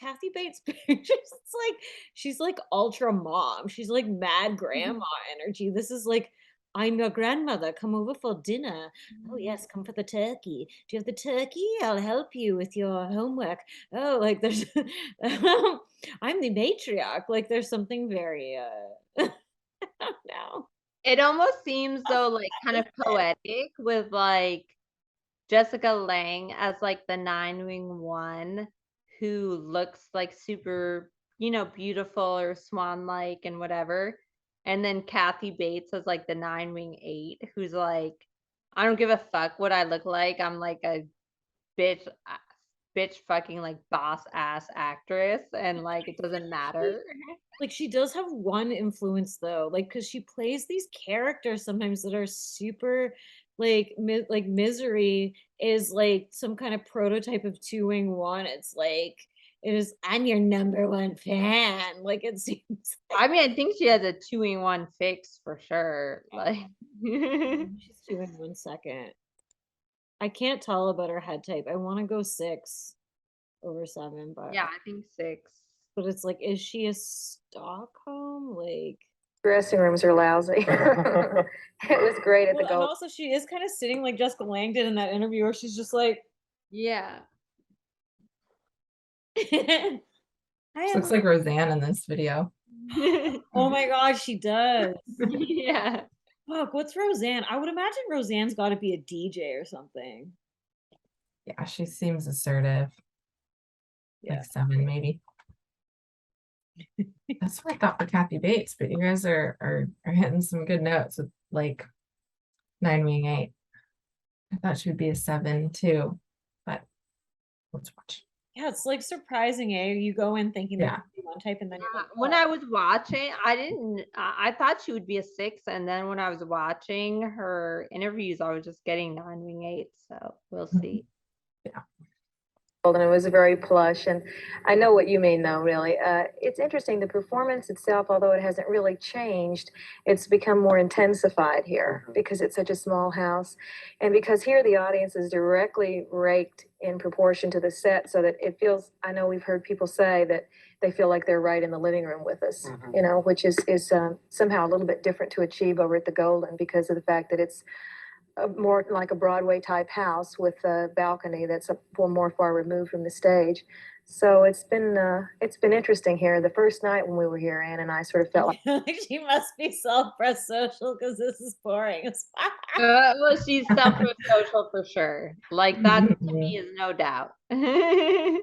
Kathy Bates pictures, it's like she's like ultra mom. She's like mad grandma energy. This is like, I'm your grandmother. Come over for dinner. Oh yes, come for the turkey. Do you have the turkey? I'll help you with your homework. Oh, like there's I'm the matriarch. Like there's something very I don't know. It almost seems though like kind of poetic with like Jessica Lange as like the nine-wing one who looks like super, beautiful or swan-like and whatever. And then Kathy Bates as like the nine-wing eight who's like, I don't give a fuck what I look like. I'm like a bitch bitch fucking like boss ass actress and like it doesn't matter. Like she does have one influence though, like because she plays these characters sometimes that are super like Misery is like some kind of prototype of two wing one. It's like it is, I'm your number one fan. Like it seems like I mean, I think she has a two-in-one fix for sure. Like she's two in 1 second. I can't tell about her head type. I want to go 6/7, yeah, I think six. but it's like, is she a Stockholm? Like Dressing rooms are lousy. It was great at the well, and Gold. also she is kind of sitting like Jessica Lange did in that interview where she's just like, Yeah. I She am. looks like Roseanne in this video. Oh my gosh, she does. Yeah. Fuck, what's Roseanne? I would imagine Roseanne's got to be a DJ or something. Yeah, she seems assertive. Yeah. Like 7, maybe. That's what I thought for Kathy Bates, but you guys are hitting some good notes with like 9-wing 8. I thought she would be a 7 too, but let's watch. Yeah, it's like surprising, eh? You go in thinking they're Yeah. gonna be one type, and then you're like, When oh. I was watching, I thought she would be a six, and then when I was watching her interviews, I was just getting nine-wing eights, so we'll see. Yeah. And it was very plush. And I know what you mean, though, really. It's interesting. The performance itself, although it hasn't really changed, it's become more intensified here because it's such a small house. And because here the audience is directly raked in proportion to the set so that it feels, I know we've heard people say that they feel like they're right in the living room with us, which is somehow a little bit different to achieve over at the Golden because of the fact that it's more like a Broadway type house with a balcony that's more far removed from the stage. So it's been interesting here. The first night when we were here, Ann and I sort of felt like She must be self-press social because this is boring as fuck. Well, she's self-social for sure. Like that to me is no doubt. Yeah.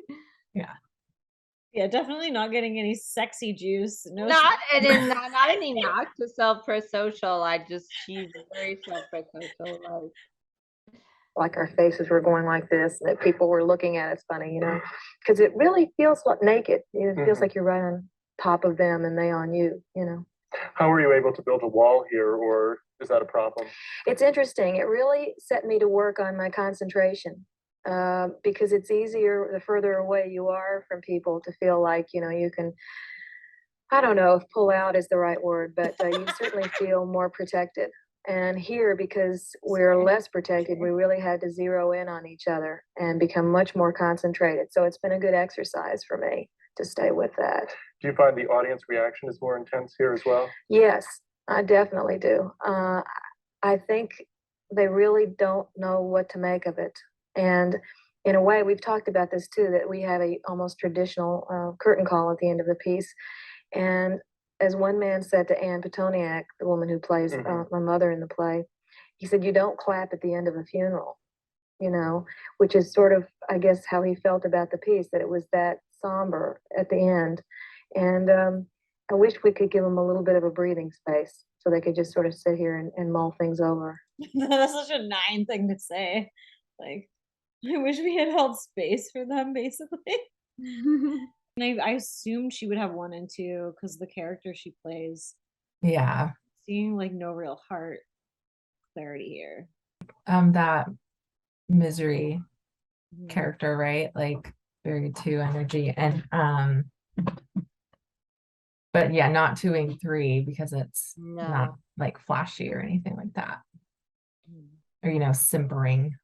Yeah, definitely not getting any sexy juice. No, Not any knock to self-press social. She's very self-press social. our faces were going like this, and that people were looking at us funny, because it really feels like naked. It feels like you're right on top of them and they on you. How were you able to build a wall here, or is that a problem? It's interesting. It really set me to work on my concentration because it's easier the further away you are from people to feel like, you can, I don't know if pull out is the right word, but you certainly feel more protected. And here, because we're less protected, we really had to zero in on each other and become much more concentrated. So it's been a good exercise for me to stay with that. Do you find the audience reaction is more intense here as well? Yes, I definitely do. I think they really don't know what to make of it. And in a way, we've talked about this too, that we have a almost traditional curtain call at the end of the piece. And as one man said to Anne Petoniak, the woman who plays my mother in the play, he said, "You don't clap at the end of a funeral," which is sort of, I guess, how he felt about the piece, that it was that somber at the end. And I wish we could give them a little bit of a breathing space so they could just sort of sit here and mull things over. That's such a nine thing to say. Like, I wish we had held space for them, basically. And I assumed she would have 1 and 2 because the character she plays. Yeah. Seeing like no real heart clarity here. That Misery character, right? Like very 2 energy. And but yeah, not 2 and 3 because it's not like flashy or anything like that. Or simpering.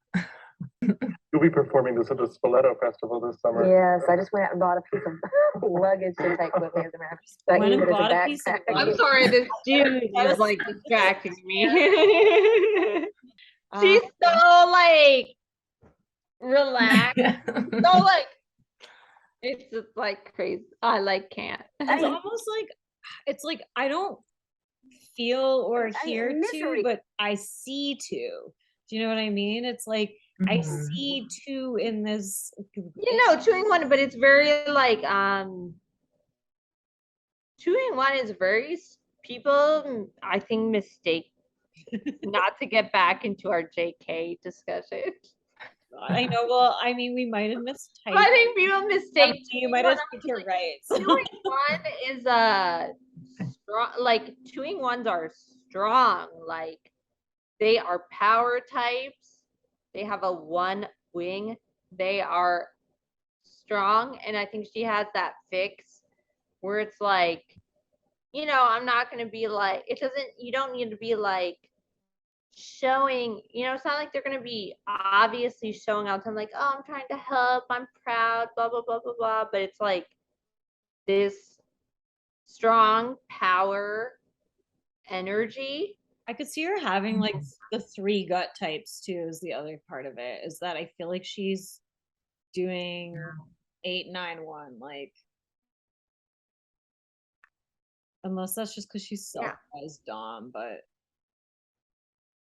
You'll be performing this at the Spoleto Festival this summer. Yes, I just went out and bought a piece of luggage to take with me as a matter of fact. I Went use and it as a bought a piece of backpack. I'm sorry, this dude That is was like distracting me. Um, She's so like relaxed. So like it's just like crazy. I like can't. it's almost like it's like I don't feel or hear to, misery. but I see to. Do you know what I mean? It's like I Mhm. see two in this. Chewing one, but it's very like chewing one is very people I think mistake not to get back into our JK discussion. I know. Well, I mean, we might have mistyped. I think people mistake. You might have think you're right. So. Chewing one is strong. Like chewing ones are strong. Like they are power types. They have a one wing. They are strong, and I think she has that fix where it's like, I'm not gonna be like. It doesn't. You don't need to be like showing, it's not like they're going to be obviously showing out. I'm like, oh, I'm trying to help, I'm proud, blah blah blah blah blah, but it's like this strong power energy. I could see her having like the three gut types too, is the other part of it, is that I feel like she's doing 8-9-1, like unless that's just because she's self-as Dom, but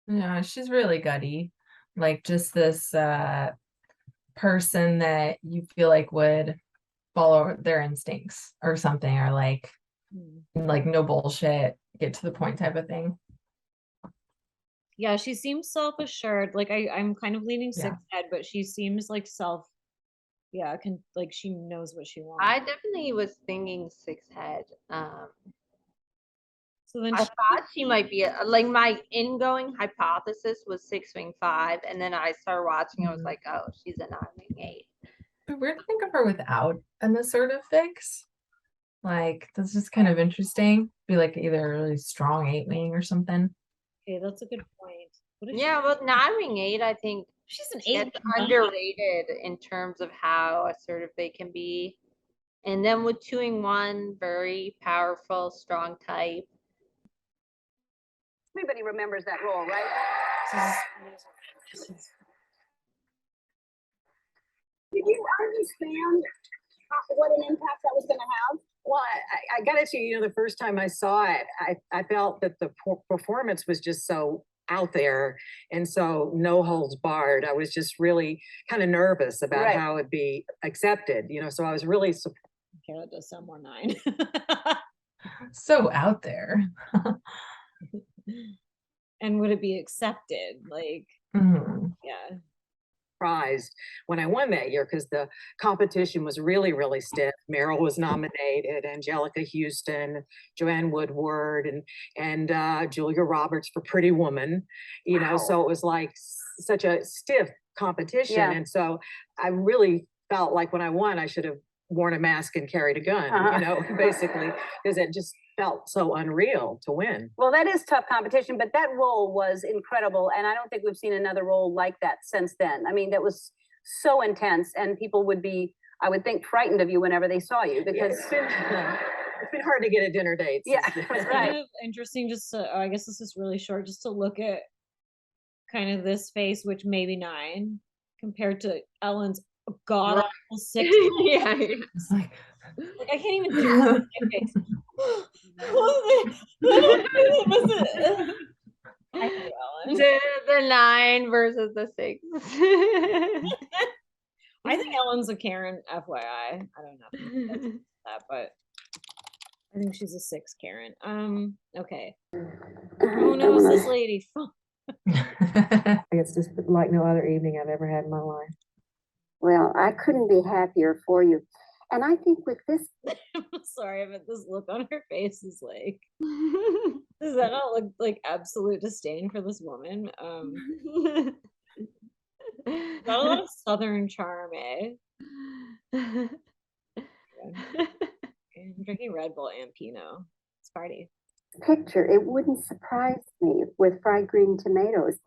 Yeah, she's really gutty. Like just this person that you feel like would follow their instincts or something, or like no bullshit, get to the point type of thing. yeah, she seems self-assured. Like I'm kind of leaning sixth head, but she seems like like she knows what she wants. I definitely was thinking six head. So then I thought she might be like my ingoing hypothesis was 6-wing-5, and then I started watching. I was like, oh, she's a 9-wing-8. But weird to think of her without an assertive fix. Like that's just kind of interesting. Be like either a really strong 8-wing or something. Okay, that's a good point. Yeah, well, 9-wing-8, I think she's an 8. it's underrated in terms of how assertive they can be. And then with 2-wing-1, very powerful, strong type. Everybody remembers that role, right? Did you understand what an impact that was going to have? Well, I got to tell you, the first time I saw it, I felt that the performance was just so out there and so no holds barred. I was just really kind of nervous about how it'd be accepted, so I was really surprised. Okay, that does sound more 9. So out there. And would it be accepted? Like, yeah. Surprised when I won that year because the competition was really, really stiff. Meryl was nominated, Angelica Houston, Joanne Woodward, and Julia Roberts for Pretty Woman. So it was like such a stiff competition, and so I really felt like when I won, I should have worn a mask and carried a gun. Basically, because it just felt so unreal to win. Well, that is tough competition, but that role was incredible, and I don't think we've seen another role like that since then. I mean, that was so intense, and people would be, I would think, frightened of you whenever they saw you because it's been hard to get a dinner date. Yeah, It's right. kind of interesting just to, I guess this is really short, just to look at kind of this face, which maybe 9 compared to Ellen's god awful 6. Yeah. It's like I can't even do my face. I hate Ellen. The 9 versus the 6. I think Ellen's a Karen, FYI. I don't know that, but I think she's a 6 Karen. Okay. Who knows this lady? It's just like no other evening I've ever had in my life. Well, I couldn't be happier for you. And I think with this, I'm sorry, but this look on her face is like, does that not look like absolute disdain for this woman? Got a lot of Southern charm, eh? Yeah. I'm drinking Red Bull and Pinot. It's party. picture, it wouldn't surprise me with fried green tomatoes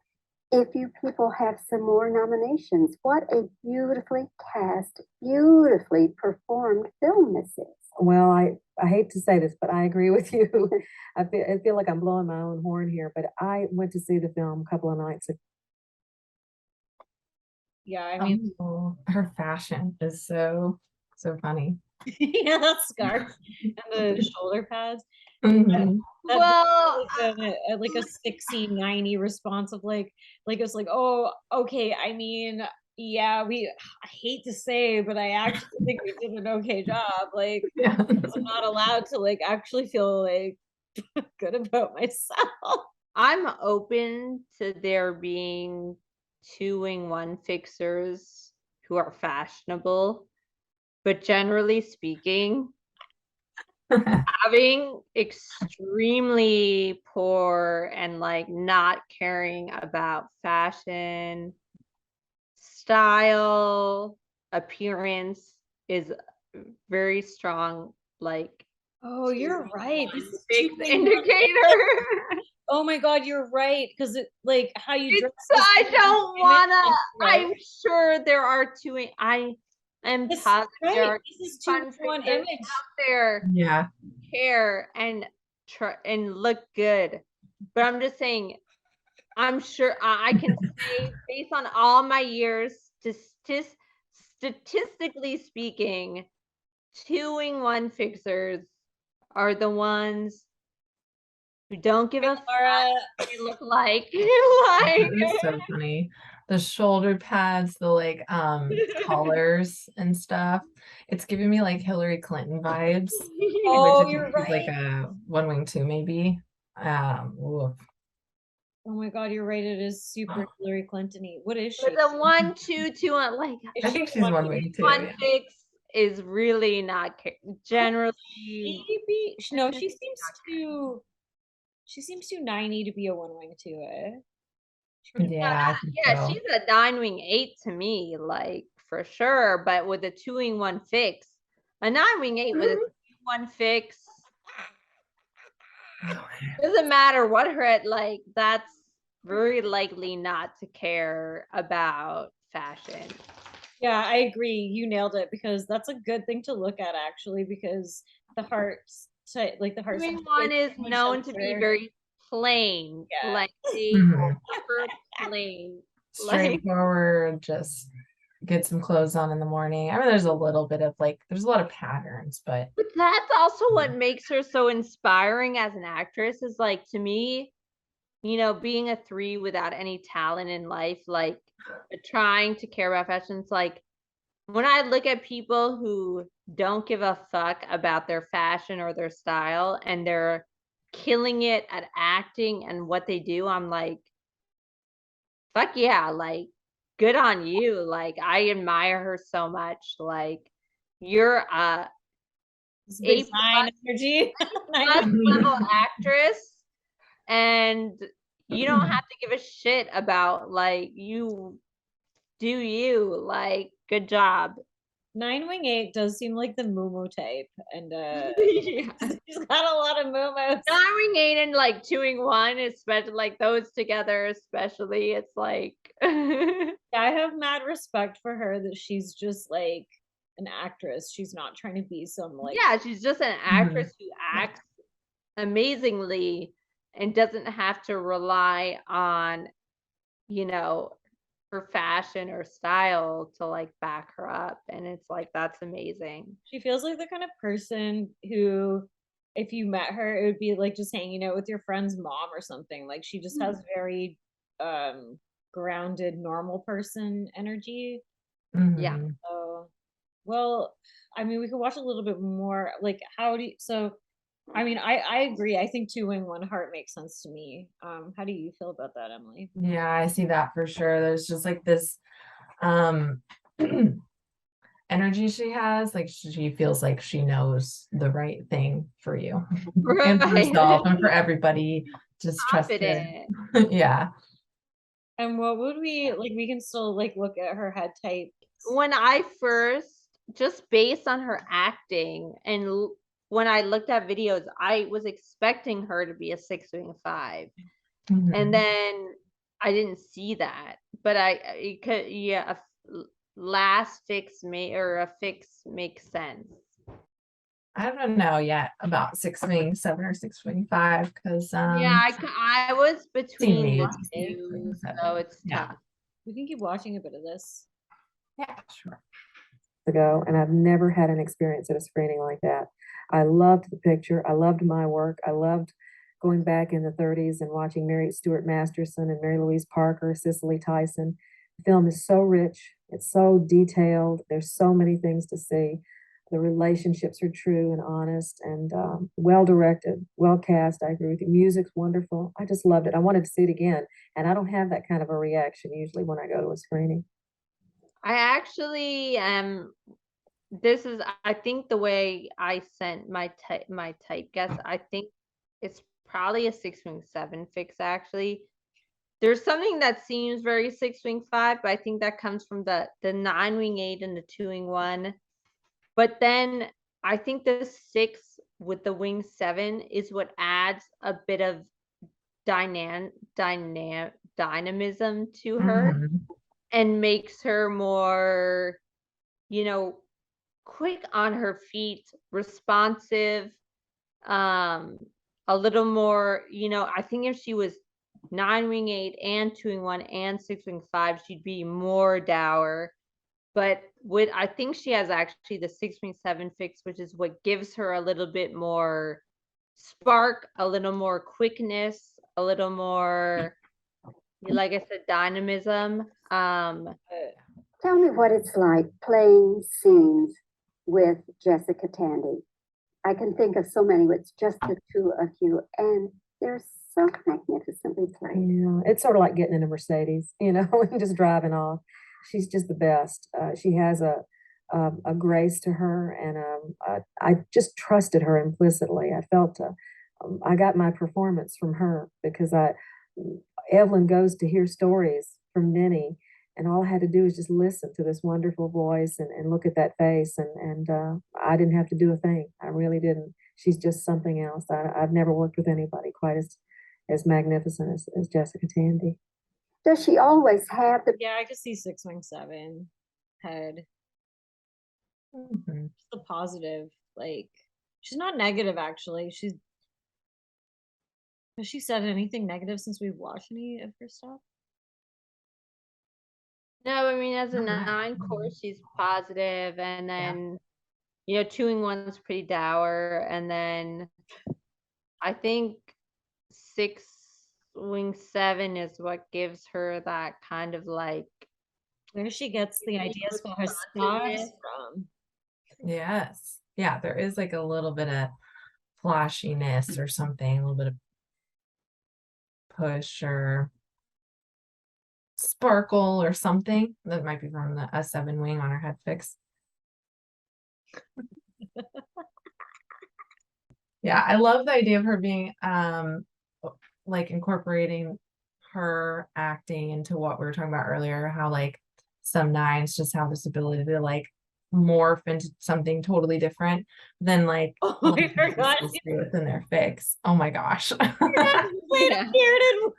if you people have some more nominations. What a beautifully cast, beautifully performed film this is. Well, I hate to say this, but I agree with you. I feel like I'm blowing my own horn here, but I went to see the film a couple of nights ago. Yeah, I mean, Oh, her fashion is so funny. yeah, that scarf and the shoulder pads. Mhm. That Well, like a 60, 90 response of like it's like, oh, okay. I mean, yeah, I hate to say, but I actually think we did an okay job. Like, Yeah. I'm not allowed to like actually feel like good about myself. I'm open to there being 2-in-1 fixers who are fashionable, but generally speaking, having extremely poor and like not caring about fashion, style, appearance is very strong, like Oh, you're right. This is fixed 2-in-1. indicator. Oh my God, you're right. Because it like how you dress. I don't wanna. Right. I'm sure there are I am This, positive there right. are This is fun 2-in-1 fixers image. out there Yeah. care and try and look good. But I'm just saying, I'm sure I can say based on all my years, statistically speaking, 2-in-1 fixers are the ones who don't give a fuck Laura, what they look like. It's so funny. The shoulder pads, the like collars and stuff. It's giving me like Hillary Clinton vibes, oh, which you're is like right. a one wing two maybe. Oof. Oh my God, you're right. It is super Hillary Clinton-y. What is But she? the 1-2-2 like Is I she think she's one wing too. one Yeah. fix is really not generally. Maybe no, she seems too 90 to be a 1-wing too, eh? Yeah, I think Yeah, so. she's a 9-wing-8 to me, like for sure. But with a 2-in-1 fix, a 9-wing-8 with a 2-in-1 fix doesn't matter what her like. That's very likely not to care about fashion. Yeah, I agree. You nailed it because that's a good thing to look at actually because the heart's like the heart center 2-in-1 is known to be center. very plain, Yeah. like they Mhm. super plain, like. Straightforward, just get some clothes on in the morning. I mean, there's a little bit of like, there's a lot of patterns, but But that's also what makes her so inspiring as an actress is like to me, being a 3 without any talent in life, like trying to care about fashion. It's like when I look at people who don't give a fuck about their fashion or their style and they're killing it at acting and what they do, I'm like, fuck yeah, like good on you. Like I admire her so much. Like you're a It's a big A+ nine energy. level actress and you don't have to give a shit about like you do you like good job. 9-wing-8 does seem like the Momo type, and Yeah. she's got a lot of Momos. 9-wing-8 and like 2-in-1, especially like those together, especially it's like I have mad respect for her that she's just like an actress. She's not trying to be some like yeah, she's just an actress who acts amazingly and doesn't have to rely on her fashion or style to like back her up, and it's like that's amazing. she feels like the kind of person who if you met her it would be like just hanging out with your friend's mom or something. Like she just has very grounded normal person energy. Yeah. Mhm. So well, I mean we could watch a little bit more. Like how do you I mean I agree. I think 2-in-1 heart makes sense to me. How do you feel about that, Emily? Yeah, I see that for sure. There's just like this um energy she has, like she feels like she knows the right thing for you and for herself and for everybody. Just trust her. Confident. Yeah. And what would we like? We can still like look at her head type. When I first, just based on her acting and when I looked at videos, I was expecting her to be a 6-wing-5. Mhm. And then I didn't see that, but it could, yeah, last fix or a fix makes sense. I don't know yet about 6'7" or 6'5" because Yeah, I was between the maybe two, 6'7". so it's Yeah. tough. We can keep watching a bit of this. Yeah, sure. Ago, and I've never had an experience at a screening like that. I loved the picture. I loved my work. I loved going back in the 30s and watching Mary Stuart Masterson and Mary Louise Parker, Cicely Tyson. The film is so rich. It's so detailed. There's so many things to see. The relationships are true and honest and well directed, well cast. I agree with you. Music's wonderful. I just loved it. I wanted to see it again, and I don't have that kind of a reaction usually when I go to a screening. I actually this is, I think, the way I sent my type guess. I think it's probably a 6'7" fix. Actually, there's something that seems very 6'5", but I think that comes from the 9-wing-8 and the 2-wing-1. But then I think the 6 with the wing 7 is what adds a bit of dynamism to her Mhm. and makes her more, quick on her feet, responsive, a little more, I think if she was 9-wing-8 and 2-wing-1 and 6-wing-5, she'd be more dour. But I think she has actually the 6-wing-7 fix, which is what gives her a little bit more spark, a little more quickness, a little more, like I said, dynamism. Tell me what it's like playing scenes with Jessica Tandy. I can think of so many. It's just the two of you, and they're so magnificently played. Yeah, it's sort of like getting in a Mercedes, and just driving off. She's just the best. She has a grace to her, and I just trusted her implicitly. I felt I got my performance from her because Evelyn goes to hear stories from Minnie, and all I had to do was just listen to this wonderful voice and look at that face, and I didn't have to do a thing. I really didn't. She's just something else. I've never worked with anybody quite as magnificent as Jessica Tandy. Does she always have the Yeah, I could see 6'7" head. Mhm. Just the positive, like she's not negative actually. Has she said anything negative since we've watched any of her stuff? No, I mean, as a Alright. 9, course, she's positive, and Yeah. then 2-wing-1's pretty dour, and then I think 6-wing-7 is what gives her that kind of like Where she gets the ideas for her stars from. Yes. Yeah, there is like a little bit of flashiness or something, a little bit of push or sparkle or something that might be from a 7-wing on her head fix. Yeah, I love the idea of her being like incorporating her acting into what we were talking about earlier, how like some 9s just have this ability to like morph into something totally different than like Oh, what I they're forgot. supposed to do within their fix. Oh my gosh. Played Yeah. a bearded.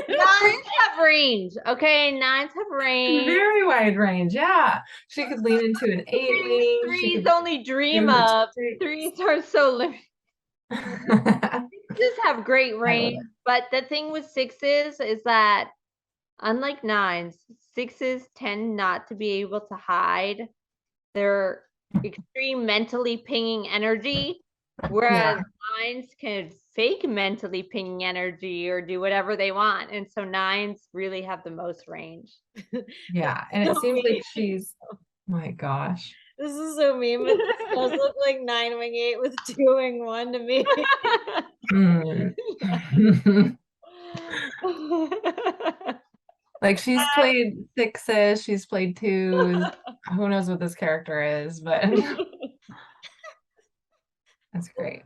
9s have range. Okay, 9s have range. Very wide range, yeah. She could lean into an 8-wing. 3s only dream of. 3s are so limited. 6s have great range, but the thing with 6s is that unlike 9s, 6s tend not to be able to hide their extreme mentally pinging energy, whereas 9s can fake mentally pinging energy or do whatever they want, and so 9s really have the most range. Yeah, and it So seems mean. like she's, oh my gosh. This is so mean, but this does look like 9-wing-8 with 2-wing-1 to me. Mm. Like she's played 6s, she's played 2s. Who knows what this character is, but that's great.